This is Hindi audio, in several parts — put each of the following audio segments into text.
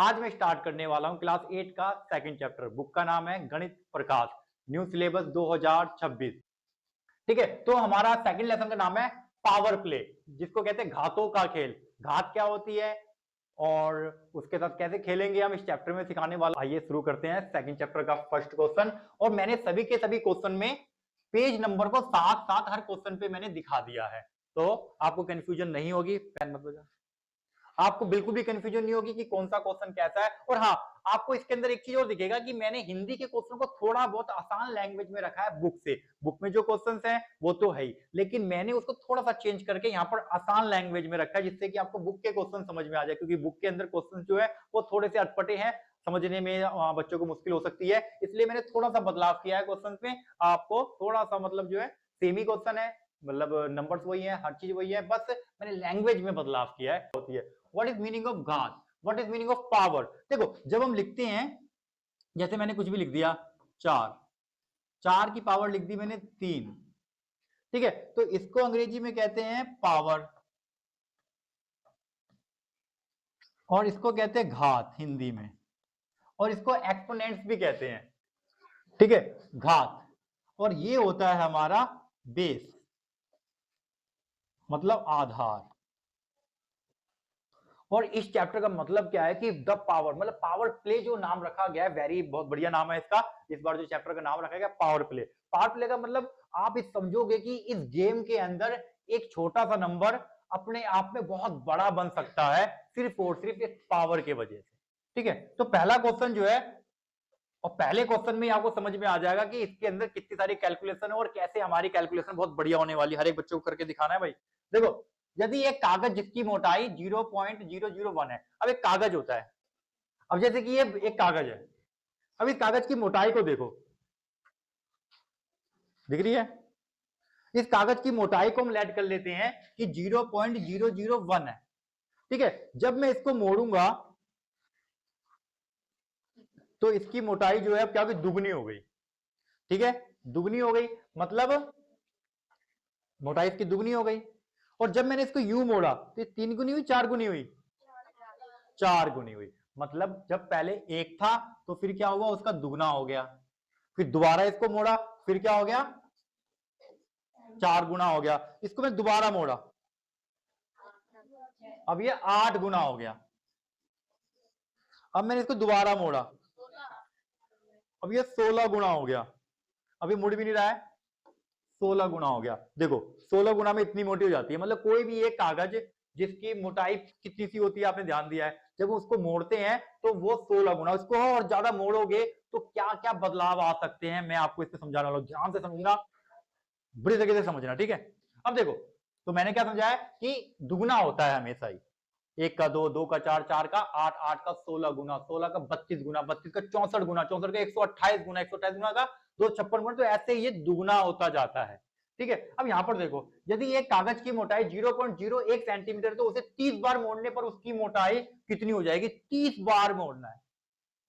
आज मैं स्टार्ट करने वाला हूं क्लास 8 का सेकंड चैप्टर। बुक का नाम है गणित प्रकाश, न्यू सिलेबस 2026। ठीक है, तो हमारा सेकंड लेसन का नाम है पावर प्ले, जिसको कहते हैं घातों का खेल। घात क्या होती है और उसके साथ कैसे खेलेंगे हम इस चैप्टर में सिखाने वाला। आइए शुरू करते हैं सेकंड चैप्टर का फर्स्ट क्वेश्चन। और मैंने सभी के सभी क्वेश्चन में पेज नंबर को साथ साथ हर क्वेश्चन पे मैंने दिखा दिया है, तो आपको कंफ्यूजन नहीं होगी। पेन मत बजा, आपको बिल्कुल भी कंफ्यूजन नहीं होगी कि कौन सा क्वेश्चन कैसा है। और हाँ, आपको इसके अंदर एक चीज और दिखेगा कि मैंने हिंदी के क्वेश्चन को थोड़ा बहुत आसान लैंग्वेज में रखा है बुक से। बुक में जो क्वेश्चंस हैं वो तो है ही, लेकिन मैंने उसको थोड़ा सा चेंज करके यहाँ पर आसान लैंग्वेज में रखा है, जिससे कि आपको बुक के क्वेश्चन समझ में आ जाए। क्योंकि बुक के अंदर क्वेश्चन जो है वो थोड़े से अटपटे हैं, समझने में बच्चों को मुश्किल हो सकती है, इसलिए मैंने थोड़ा सा बदलाव किया है क्वेश्चन में। आपको थोड़ा सा मतलब जो है सेम ही क्वेश्चन है, मतलब नंबर्स वही है, हर चीज वही है, बस मैंने लैंग्वेज में बदलाव किया है। होती है व्हाट इज मीनिंग ऑफ घात, what is meaning of power. देखो जब हम लिखते हैं, जैसे मैंने कुछ भी लिख दिया, 4 की पावर लिख दी मैंने 3, ठीक है, तो इसको अंग्रेजी में कहते हैं पावर, और इसको कहते हैं घात हिंदी में, और इसको एक्सपोनेंट्स भी कहते हैं। ठीक है, घात, और ये होता है हमारा बेस, मतलब आधार। और इस चैप्टर का मतलब क्या है कि द पावर, मतलब पावर प्ले जो नाम रखा गया है, वेरी बहुत बढ़िया नाम है इसका। इस बार जो चैप्टर का नाम रखा गया पावर प्ले। पावर प्ले का मतलब आप इस समझोगे कि इस गेम के अंदर एक छोटा सा नंबर अपने आप में बहुत बड़ा बन सकता है, सिर्फ और सिर्फ एक पावर के वजह से। ठीक है, तो पहला क्वेश्चन जो है, और पहले क्वेश्चन में आपको समझ में आ जाएगा कि इसके अंदर कितनी सारी कैलकुलेशन है और कैसे हमारी कैलकुलेशन बहुत बढ़िया होने वाली है। हर एक बच्चों को करके दिखाना है भाई। देखो, यदि एक कागज जिसकी मोटाई 0.001 है, अब एक कागज होता है, अब जैसे कि ये एक कागज है, अब इस कागज की मोटाई को देखो, दिख रही है? इस कागज की मोटाई को हम लेट कर लेते हैं कि 0.001 है। ठीक है, जब मैं इसको मोड़ूंगा तो इसकी मोटाई जो है क्या होगी, दुगनी हो गई। ठीक है, दुगनी हो गई, मतलब मोटाई इसकी दुगनी हो गई। और जब मैंने इसको यू मोड़ा तो 3 गुनी हुई, 4 गुनी हुई, 4 गुनी हुई। मतलब जब पहले 1 था तो फिर क्या हुआ, उसका दुगना हो गया, फिर दोबारा इसको मोड़ा, फिर क्या हो गया, 4 गुना हो गया। इसको मैं दोबारा मोड़ा, अब ये 8 गुना हो गया। अब मैंने इसको दोबारा मोड़ा, अब ये 16 गुना हो गया। अभी मुड़ भी नहीं रहा है, 16 गुना हो गया। देखो 16 गुना में इतनी मोटी हो जाती है। मतलब कोई भी एक कागज जिसकी मोटाई कितनी सी होती है, आपने ध्यान दिया है, जब उसको मोड़ते हैं तो वो 16 गुना, उसको और ज्यादा मोड़ोगे तो क्या क्या बदलाव आ सकते हैं, मैं आपको इससे समझाने वाला हूं। ध्यान से समझना, बड़ी तरीके से समझना, ठीक है। अब देखो, तो मैंने क्या समझाया कि दुगना होता है हमेशा ही, 1 का 2, 2 का 4, 4 का 8, 8 का 16 गुना, 16 का 32 गुना, 32 का 64 गुना, 64 का 128 गुना, 128 गुना का 256 गुना। तो ऐसे ये दुगना होता जाता है। ठीक है, अब यहां पर देखो, यदि एक कागज की मोटाई 0.01 सेंटीमीटर, तो उसे 30 बार मोड़ने पर उसकी मोटाई कितनी हो जाएगी, 30 बार मोड़ना है।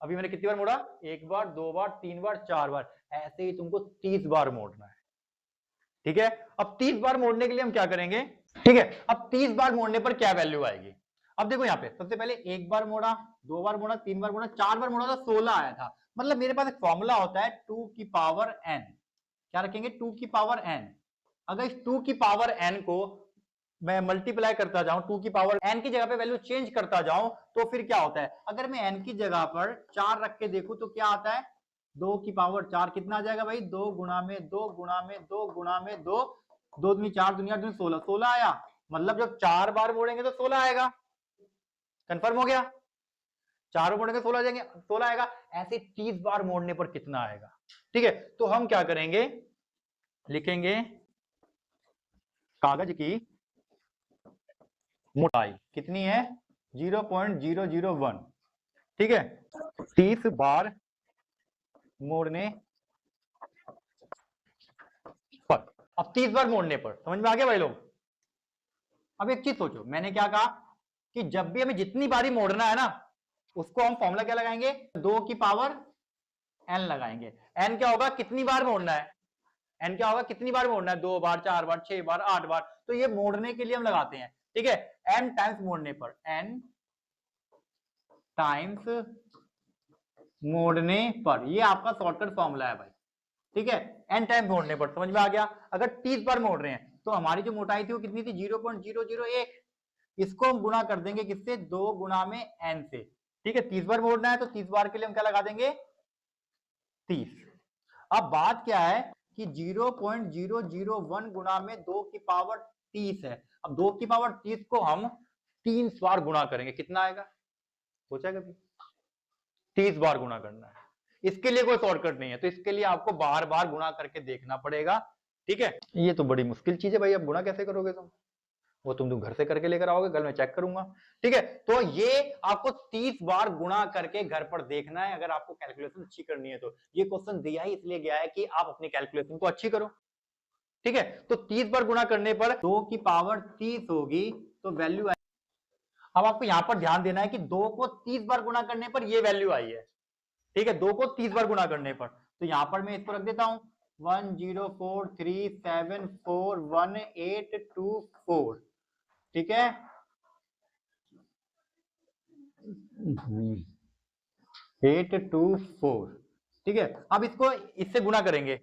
अभी मैंने कितनी बार मोड़ा, 1 बार, 2 बार, 3 बार, 4 बार, ऐसे ही तुमको 30 बार मोड़ना है। ठीक है, अब 30 बार मोड़ने के लिए हम क्या करेंगे, ठीक है, अब 30 बार मोड़ने पर क्या वैल्यू आएगी। अब देखो यहाँ पे सबसे पहले 1 बार मोड़ा, 2 बार मोड़ा, 3 बार मोड़ा, 4 बार मोड़ा तो 16 आया था। मतलब मेरे पास एक फॉर्मूला होता है 2 की पावर n, क्या रखेंगे, 2 की पावर n। अगर इस 2 की पावर n को मैं मल्टीप्लाई करता जाऊं, 2 की पावर n की जगह पे वैल्यू चेंज करता जाऊं, तो फिर क्या होता है, अगर मैं n की जगह पर 4 रख के देखूं तो क्या आता है, 2 की पावर 4 कितना आ जाएगा भाई, 2 गुणा में 2 गुणा में 2 गुणा में 2, 2 दूनी 4 दुनिया 16, 16 आया। मतलब जब 4 बार मोड़ेंगे तो 16 आएगा, कंफर्म हो गया। 4 मोड़ेंगे 16 आ जाएंगे, 16 आएगा। ऐसे 30 बार मोड़ने पर कितना आएगा। ठीक है, तो हम क्या करेंगे, लिखेंगे कागज की मोटाई कितनी है, 0.001। ठीक है, 30 बार मोड़ने पर, अब 30 बार मोड़ने पर समझ में आ गया भाई लोग। अब एक चीज सोचो, मैंने क्या कहा कि जब भी हमें जितनी बारी मोड़ना है ना, उसको हम फॉर्मूला क्या लगाएंगे, 2 की पावर n लगाएंगे। n क्या होगा, कितनी बार मोड़ना है, n क्या होगा, कितनी बार मोड़ना है, 2 बार, 4 बार, 6 बार, 8 बार। तो ये मोड़ने के लिए हम लगाते हैं, ठीक है, n टाइम्स मोड़ने पर, n टाइम्स मोड़ने पर, ये आपका शॉर्टकट फॉर्मूला है भाई, ठीक है, n टाइम्स मोड़ने पर। समझ में आ गया? अगर 30 बार मोड़ रहे हैं तो हमारी जो मोटाई थी वो कितनी थी? 0.001। इसको हम गुणा कर देंगे किससे? 2 गुणा में n से, ठीक है। 30 बार मोड़ना है तो 30 बार के लिए हम क्या लगा देंगे? 30। अब बात क्या है कि 0.001 गुणा में 2 की पावर 30 है। अब 2 की पावर 30 को हम 30 बार गुणा करेंगे, कितना आएगा? सोचा कभी? 30 बार गुणा करना है। इसके लिए कोई शॉर्टकट नहीं है, तो इसके लिए आपको बार बार गुणा करके देखना पड़ेगा, ठीक है। ये तो बड़ी मुश्किल चीज है भाई, अब गुणा कैसे करोगे तुम? वो तुम घर से करके लेकर आओगे, कल मैं चेक करूंगा, ठीक है। तो ये आपको 30 बार गुणा करके घर पर देखना है, अगर आपको कैलकुलेशन अच्छी करनी है तो। ये क्वेश्चन दिया ही इसलिए गया है कि आप अपनी कैलकुलेशन को अच्छी करो, ठीक है। तो 30 बार गुणा करने पर 2 की पावर 30 होगी, तो वैल्यू आई। अब आपको यहां पर ध्यान देना है कि 2 को 30 बार गुणा करने पर ये वैल्यू आई है, ठीक है। 2 को 30 बार गुणा करने पर, तो यहां पर मैं इसको रख देता हूं 1043741824, ठीक है। 824, ठीक है। अब इसको इससे गुणा करेंगे,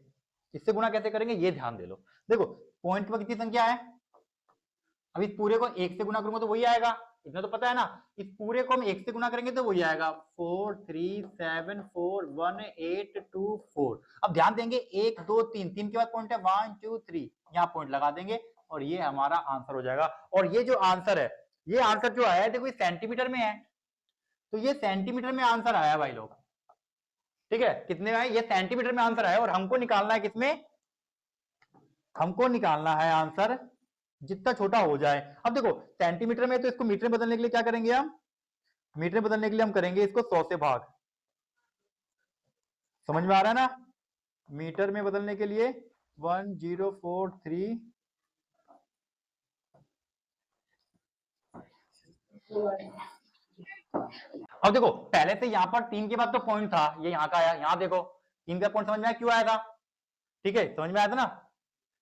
इससे गुणा कैसे करेंगे ये ध्यान दे लो। देखो पॉइंट पर कितनी संख्या है? अब इस पूरे को 1 से गुणा करूंगा तो वही आएगा, इतना तो पता है ना। इस पूरे को हम 1 से गुणा करेंगे तो वही आएगा 4374184। अब ध्यान देंगे 1 2 3, 3 के बाद पॉइंट है 1 2 3, यहाँ पॉइंट लगा देंगे और ये हमारा आंसर हो जाएगा। और ये जो आंसर है, ये आंसर जो आया है देखो ये सेंटीमीटर में है, तो ये सेंटीमीटर में आंसर आया भाई लोग, ठीक है। कितने में? ये सेंटीमीटर में आंसर आया और हमको निकालना है किसमें? हमको निकालना है आंसर जितना छोटा हो जाए। अब देखो सेंटीमीटर में, तो इसको मीटर में बदलने के लिए क्या करेंगे हम? मीटर में बदलने के लिए हम करेंगे इसको 100 से भाग। समझ में आ रहा है ना? मीटर में बदलने के लिए 1043। अब देखो पहले से यहां पर 3 के बाद तो पॉइंट था, ये यहां का आया, यहां देखो 3 का पॉइंट, समझ में आया क्यों आया था? ठीक है, समझ में आया था ना,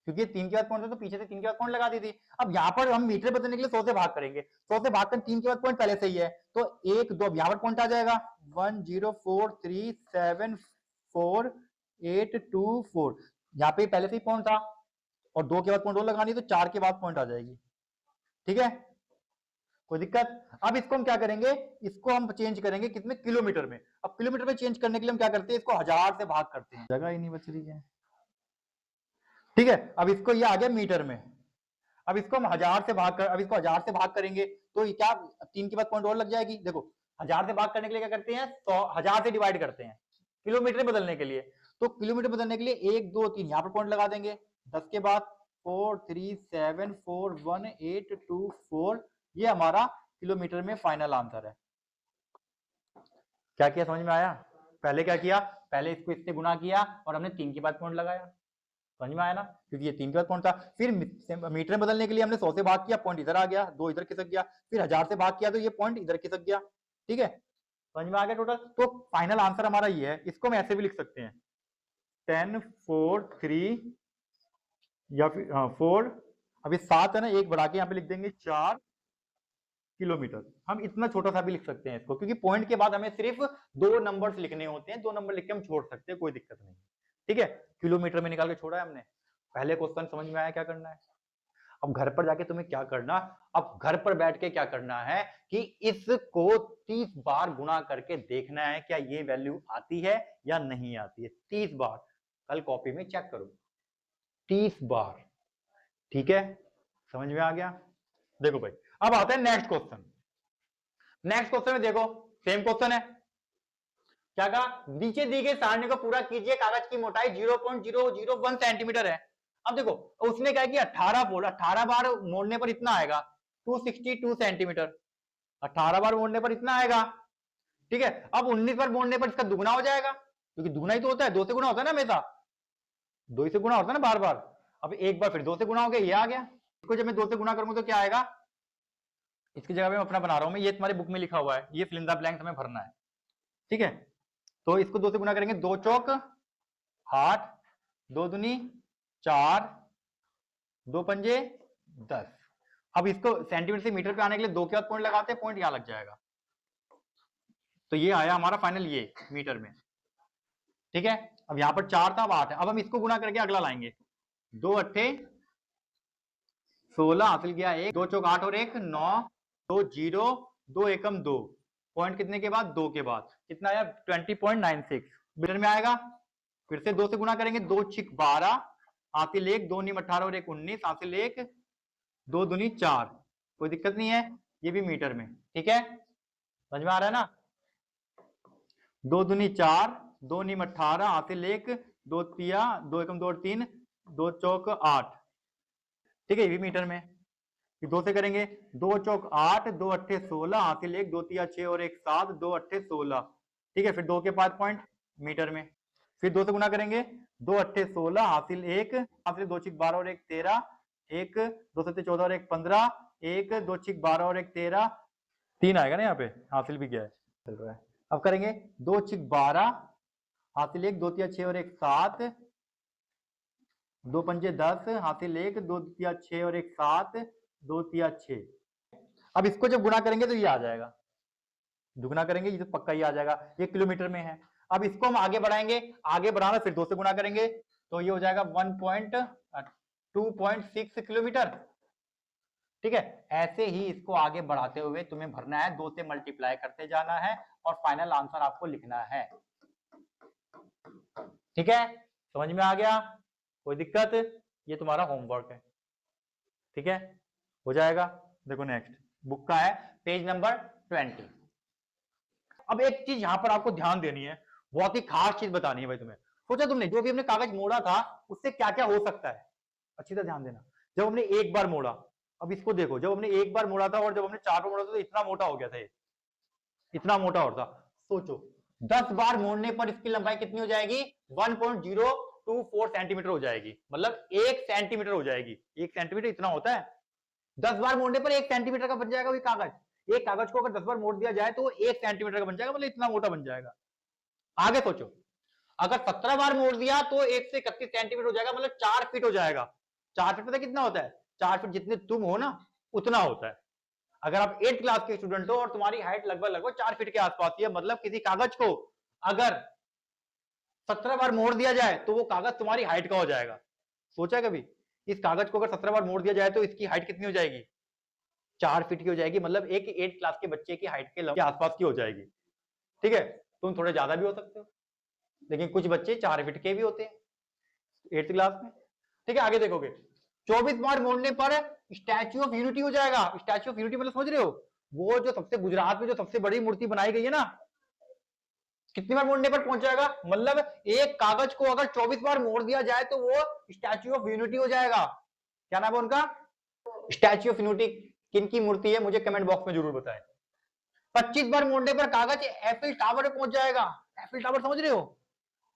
क्योंकि 3 के बाद पॉइंट था तो पीछे से 3 के बाद पॉइंट लगा दी थी। अब यहाँ पर हम मीटर बदलने के लिए 100 से भाग करेंगे, 100 से भाग कर 3 के बाद पॉइंट पहले से ही है, तो 1 2, अब यहाँ पर पॉइंट आ जाएगा 1043741824, यहाँ पे पहले से ही पॉइंट था और 2 के बाद पॉइंट और लगानी, तो 4 के बाद पॉइंट आ जाएगी, ठीक है। कोई दिक्कत? अब इसको हम क्या करेंगे? इसको हम चेंज करेंगे कितने? किलोमीटर में। अब किलोमीटर में चेंज करने के लिए हम क्या करते हैं? इसको 1000 से भाग करते हैं, जगह ही नहीं बच रही है, ठीक है। अब इसको ये आ गया मीटर में, अब इसको हम 1000 से भाग कर, अब इसको 1000 से भाग करेंगे तो ये क्या 3 के बाद पॉइंट और लग जाएगी। देखो 1000 से भाग करने के लिए क्या करते हैं? 1000 से डिवाइड करते हैं किलोमीटर में बदलने के लिए, तो किलोमीटर बदलने के लिए 1 2 3 यहाँ पर पॉइंट लगा देंगे, 10 के बाद 437411824, ये हमारा किलोमीटर में फाइनल आंसर है। क्या किया? समझ में आया? पहले क्या किया? पहले इसको इससे गुणा किया और हमने 3 के बाद पॉइंट लगाया, समझ में आया ना, क्योंकि ये 3 के बाद पॉइंट था। फिर मीटर में बदलने के लिए हमने 100 से भाग किया, पॉइंट इधर आ गया, 2 इधर खिसक गया, फिर 1000 से भाग किया तो ये पॉइंट इधर खिसक गया, ठीक है। समझ में आ गया टोटल? तो फाइनल आंसर हमारा ये है। इसको हम ऐसे भी लिख सकते हैं 1043 या फिर 4, अभी 7 है ना, एक बढ़ा के यहाँ पे लिख देंगे 4 किलोमीटर। हम इतना छोटा सा भी लिख सकते हैं इसको, क्योंकि पॉइंट के बाद हमें सिर्फ 2 नंबर्स लिखने होते हैं, 2 नंबर लिख के हम छोड़ सकते हैं, कोई दिक्कत नहीं, ठीक है। किलोमीटर में निकाल के छोड़ा है हमने। पहले क्वेश्चन समझ में आया क्या करना है? अब घर पर जाके तुम्हें क्या करना, अब घर पर बैठ के क्या करना है कि इसको 30 बार गुणा करके देखना है क्या ये वैल्यू आती है या नहीं आती है। 30 बार, कल कॉपी में चेक करो, 30 बार, ठीक है। समझ में आ गया? देखो भाई अब आता है नेक्स्ट क्वेश्चन। नेक्स्ट क्वेश्चन में देखो सेम क्वेश्चन है, क्या कहा? नीचे दी गई सारणी को पूरा कीजिए, कागज की मोटाई 0.001 सेंटीमीटर है। अब देखो उसने क्या किया, 18 बोला, 18 बार मोड़ने पर इतना आएगा 262 सेंटीमीटर, 18 बार मोड़ने पर इतना आएगा, ठीक है। अब 19 बार मोड़ने पर इसका दुगना हो जाएगा, क्योंकि दुगना ही तो होता है, 2 से गुना होता है ना हमेशा, 2 से गुना होता है ना बार बार। अब एक बार फिर 2 से गुना हो गया, ये आ गया। इसको जब मैं 2 से गुना करूंगा तो क्या आएगा? इसकी जगह पे मैं अपना बना रहा हूं, मैं ये तुम्हारी बुक में लिखा हुआ है, ये फिल इन द ब्लैंक्स हमें भरना है, ठीक है। तो इसको 2 से गुना करेंगे, 2 चौक 8, 2 दूनी 4, 2 पंजे 10। अब इसको सेंटीमीटर से मीटर पे आने के लिए 2 के बाद पॉइंट लगाते हैं, पॉइंट यहां लग जाएगा, तो ये आया हमारा फाइनल ये मीटर में, ठीक है। अब यहाँ पर 4 था, अब 8 है। अब हम इसको गुना करके अगला लाएंगे। 2 अट्ठे 16 हासिल किया 1, 2 चौक 8 और 1 9, 2 0, 2 एकम 2, पॉइंट कितने के बाद 2 के बाद कितना आया 20.96 मीटर में आएगा। फिर से 2 से गुना करेंगे, 2 छिक 12 हासिल 1, 2 नीम 18 और 1 19 हासिल 1, 2 दूनी 4, कोई दिक्कत नहीं है, ये भी मीटर में, ठीक है। समझ में आ रहा है ना। 2 दूनी 4, 2 नीम 18 हासिल 1, 2 तिया 2 एकम 2 और 3, 2 चौक 8, ठीक है, ये भी मीटर में। फिर 2 से करेंगे, 2 चौक 8, 2 अट्ठे 16 हासिल 1, 2 तिया 6 और 1 7, 2 अट्ठे 16, ठीक है। फिर 2 के 5 पॉइंट मीटर में। फिर 2 से गुना करेंगे, 2 अट्ठे 16 हासिल 1 हासिल 2 छिक 12 और 1 13, 1 2 सत्ते 14 और 1 15, 1 2 छिक 12 और 1 13, 3 आएगा ना यहाँ पे, हासिल भी क्या है चल रहा है। अब करेंगे 2 छिक 12 हासिल 1, 2 तिया 6 और 1 7, 2 पंजे 10 हासिल 1, 2 तिया 6 और 1 7, 2 तिया 6। अब इसको जब गुना करेंगे तो ये आ जाएगा, दुगुना करेंगे ये तो पक्का ही आ जाएगा, ये किलोमीटर में है। अब इसको हम आगे बढ़ाएंगे, आगे बढ़ाना फिर 2 से गुना करेंगे तो ये हो जाएगा 1.2.6 किलोमीटर, ठीक है। ऐसे ही इसको आगे बढ़ाते हुए तुम्हें भरना है, 2 से मल्टीप्लाई करते जाना है और फाइनल आंसर आपको लिखना है, ठीक है। समझ में आ गया, कोई दिक्कत, ये तुम्हारा होमवर्क है, ठीक है, हो जाएगा। देखो नेक्स्ट बुक का है पेज नंबर 20। अब एक चीज यहां पर आपको ध्यान देनी है, बहुत ही खास चीज बतानी है भाई तुम्हें। सोचा तुमने जो भी हमने कागज मोड़ा था उससे क्या क्या हो सकता है, अच्छी तरह ध्यान देना। जब हमने एक बार मोड़ा, अब इसको देखो, जब हमने एक बार मोड़ा था और जब हमने 4 बार मोड़ा था तो इतना मोटा हो गया था ये, इतना मोटा और था। सोचो 10 बार मोड़ने पर इसकी लंबाई कितनी हो जाएगी 1.024 सेंटीमीटर हो जाएगी, मतलब 1 सेंटीमीटर हो जाएगी। 1 सेंटीमीटर इतना होता है, 10 बार मोड़ने पर 1 सेंटीमीटर का बन जाएगा वही कागज। एक कागज को अगर 10 बार मोड़ दिया जाए तो 1 सेंटीमीटर का बन जाएगा, मतलब इतना मोटा बन जाएगा। आगे सोचो, अगर 17 बार मोड़ दिया तो 1 से 31 सेंटीमीटर हो जाएगा, मतलब 4 फीट हो जाएगा। 4 फीट पता कितना होता है, 4 फीट जितने तुम हो ना उतना होता है। अगर आप 8th क्लास के स्टूडेंट हो और तुम्हारी हाइट लगभग 4 फीट के आसपास ही है, मतलब किसी कागज को अगर 17 बार मोड़ दिया जाए तो वो कागज तुम्हारी हाइट का हो जाएगा। सोचा कभी, इस कागज को अगर 17 बार मोड़ दिया जाए तो इसकी हाइट कितनी हो जाएगी 4 फीट की हो जाएगी, मतलब एक 8th क्लास के बच्चे की हाइट के आसपास की हो जाएगी, ठीक है। तुम थोड़े ज्यादा भी हो सकते हो, लेकिन कुछ बच्चे 4 फीट के भी होते हैं 8th क्लास में, ठीक है। आगे देखोगे 24 बार मोड़ने पर स्टैच्यू ऑफ यूनिटी हो जाएगा। स्टैच्यू ऑफ यूनिटी मतलब समझ रहे हो, वो जो सबसे गुजरात में जो सबसे बड़ी मूर्ति बनाई गई है ना, कितनी बार मोड़ने पर पहुंच जाएगा, मतलब एक कागज को अगर 24 बार मोड़ दिया जाए तो वो स्टैच्यू ऑफ यूनिटी हो जाएगा। क्या नाम है उनका, स्टैच्यू ऑफ यूनिटी। किनकी मूर्ति है मुझे कमेंट बॉक्स में जरूर बताएं। 25 बार मोड़ने पर कागज एफिल टावर पे पहुंच जाएगा। एफिल टावर समझ रहे हो,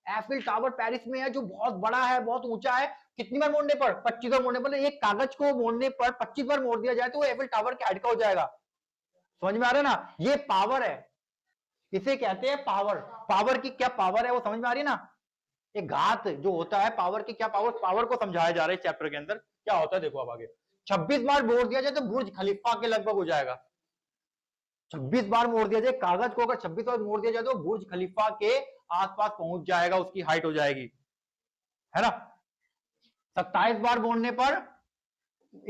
एफिल टावर पेरिस में है जो बहुत बड़ा है, बहुत ऊंचा है। कितनी बार मोड़ने पर 25 बार मोड़ने पर, एक कागज को मोड़ने पर 25 बार मोड़ दिया जाए तो वो एफिल टावर की हाइट का हो जाएगा। समझ में आ रहा है ना, ये पावर है, इसे कहते हैं पावर। पावर की क्या पावर है वो समझ में आ रही है ना। एक घात जो होता है, पावर की क्या पावर, पावर को समझाया जा रहा है इस चैप्टर के अंदर क्या होता है। देखो अब आगे 26 बार मोड़ दिया जाए तो बुर्ज खलीफा के लगभग हो जाएगा। 26 बार मोड़ दिया जाए कागज को, अगर 26 बार मोड़ दिया जाए तो बुर्ज खलीफा के आसपास पहुंच जाएगा, उसकी हाइट हो जाएगी, है ना। 27 बार मोड़ने पर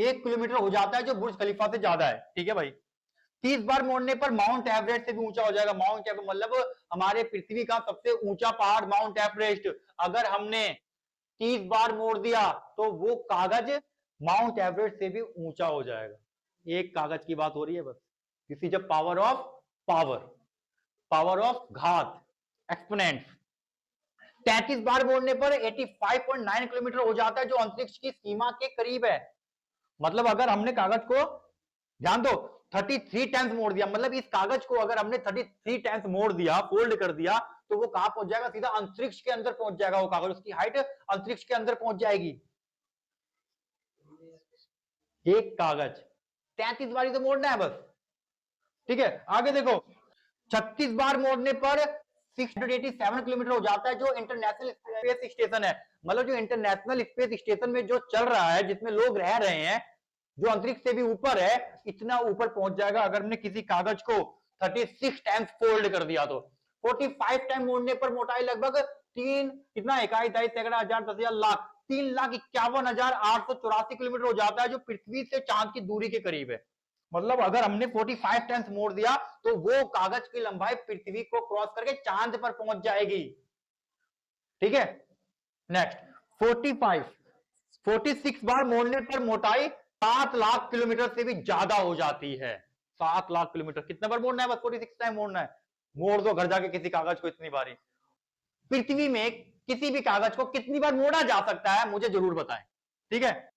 1 किलोमीटर हो जाता है जो बुर्ज खलीफा से ज्यादा है, ठीक है भाई। 30 बार मोड़ने पर माउंट एवरेस्ट से भी ऊंचा हो जाएगा। माउंट एवरेस्ट मतलब हमारे पृथ्वी का सबसे ऊंचा पहाड़ माउंट एवरेस्ट, अगर हमने 30 बार मोड़ दिया तो वो कागज माउंट एवरेस्ट से भी ऊंचा हो जाएगा। एक कागज की बात हो रही है बस। This is a power of power, power of घात, एक्सपोनेंट। 33 बार मोड़ने पर 85.9 किलोमीटर हो जाता है जो अंतरिक्ष की सीमा के करीब है। मतलब अगर हमने कागज को, ध्यान दो, 33 टाइम्स मोड़ दिया, मतलब इस कागज को अगर हमने 33 टाइम्स मोड़ दिया, फोल्ड कर दिया, तो वो कहां पहुंच जाएगा, सीधा अंतरिक्ष के अंदर पहुंच जाएगा वो कागज, उसकी हाइट अंतरिक्ष के अंदर पहुंच जाएगी। एक कागज 33 बार ही तो मोड़ना है बस, ठीक है। आगे देखो 36 बार मोड़ने पर 687 किलोमीटर हो जाता है जो इंटरनेशनल स्पेस स्टेशन है। मतलब जो इंटरनेशनल स्पेस स्टेशन में जो चल रहा है, जिसमें लोग रह रहे हैं, जो अंतरिक्ष से भी ऊपर है, इतना ऊपर पहुंच जाएगा अगर हमने किसी कागज को 36 टाइम्स फोल्ड कर दिया तो 45 टाइम मोड़ने पर मोटाई लगभग 3,51,10,10,10,00,000 किलोमीटर हो जाता है, जो पृथ्वी से चांद की दूरी के करीब है। मतलब अगर हमने 45 टाइम्स मोड़ दिया तो वो कागज की लंबाई पृथ्वी को क्रॉस करके चांद पर पहुंच जाएगी। ठीक है, नेक्स्ट 46 बार मोड़ने पर मोटाई 7 लाख किलोमीटर से भी ज्यादा हो जाती है। 7 लाख किलोमीटर कितने बार मोड़ना है? बस 46 टाइम मोड़ना है। मोड़ दो घर जाके किसी कागज को इतनी बारी। पृथ्वी में किसी भी कागज को कितनी बार मोड़ा जा सकता है, मुझे जरूर बताएं। ठीक है,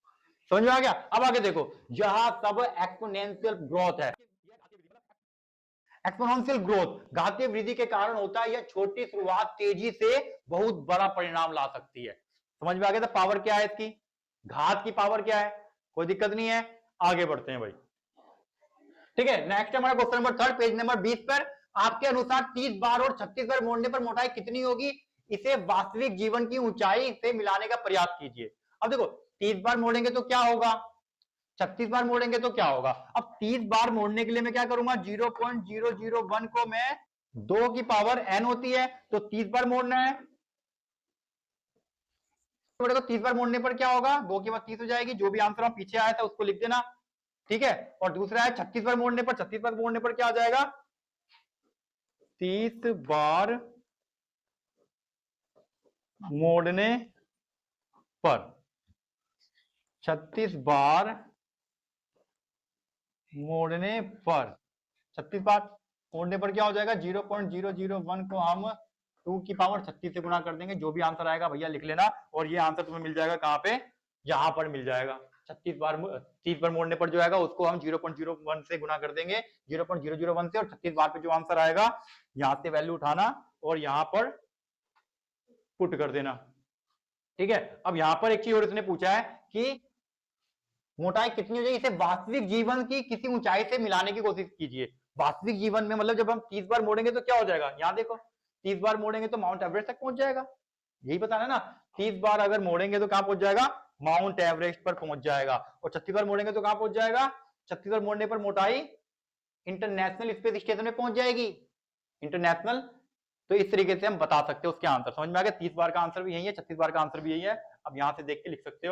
समझ में आ गया? अब आगे देखो, यह सब एक्सपोनेंशियल ग्रोथ है। एक्सपोनेंशियल ग्रोथ घातीय वृद्धि के कारण होता है। यह छोटी शुरुआत तेजी से बहुत बड़ा परिणाम ला सकती है। समझ में आ गया? तो पावर क्या है इसकी, घात की पावर क्या है, कोई दिक्कत नहीं है। आगे बढ़ते हैं भाई। ठीक है, नेक्स्ट हमारा क्वेश्चन नंबर 3 पेज नंबर 20 पर। आपके अनुसार 30 बार और 36 बार मोड़ने पर मोटाई कितनी होगी? इसे वास्तविक जीवन की ऊंचाई से मिलाने का प्रयास कीजिए। अब देखो 30 बार मोड़ेंगे तो क्या होगा, 36 बार मोड़ेंगे तो क्या होगा। अब 30 बार मोड़ने के लिए मैं क्या करूंगा, 0.001 को मैं 2 की पावर n होती है तो 30 बार मोड़ना है। तो 30 बार मोड़ने पर क्या होगा, 2 की पावर 30 हो जाएगी। जो भी आंसर हम पीछे आया था उसको लिख देना। ठीक है, और दूसरा है 36 बार मोड़ने पर, 36 बार मोड़ने पर क्या आ जाएगा, 30 बार मोड़ने पर 36 बार मोड़ने पर 36 बार मोड़ने पर क्या हो जाएगा, 0.001 को हम 2 की पावर 36 से गुणा कर देंगे। जो भी आंसर आएगा भैया लिख लेना, और ये आंसर तुम्हें मिल जाएगा कहां पे, यहां पर मिल जाएगा। 36 बार 30 बार मोड़ने पर जो आएगा उसको हम 0.01 से गुणा कर देंगे, 0.001 से, और 36 बार पे जो आंसर आएगा यहां से वैल्यू उठाना और यहां पर पुट कर देना। ठीक है, अब यहां पर एक चीज और इसने पूछा है कि मोटाई कितनी हो जाएगी, इसे वास्तविक जीवन की किसी ऊंचाई से मिलाने की कोशिश कीजिए। वास्तविक जीवन में मतलब जब हम 30 बार मोड़ेंगे तो क्या हो जाएगा, यहां देखो 30 बार मोड़ेंगे तो माउंट एवरेस्ट तक पहुंच जाएगा। यही बताना ना, 30 बार अगर मोड़ेंगे तो कहां पहुंच जाएगा, माउंट एवरेस्ट पर पहुंच जाएगा। और 36 बार मोड़ेंगे तो कहां पहुंच जाएगा, 36 बार मोड़ने पर मोटाई इंटरनेशनल स्पेस स्टेशन में पहुंच जाएगी। इंटरनेशनल, तो इस तरीके से हम बता सकते हैं उसके आंसर। समझ में आ गया? 30 बार का आंसर भी यही है, 36 बार का आंसर भी यही है। अब यहां से देख के लिख सकते हो।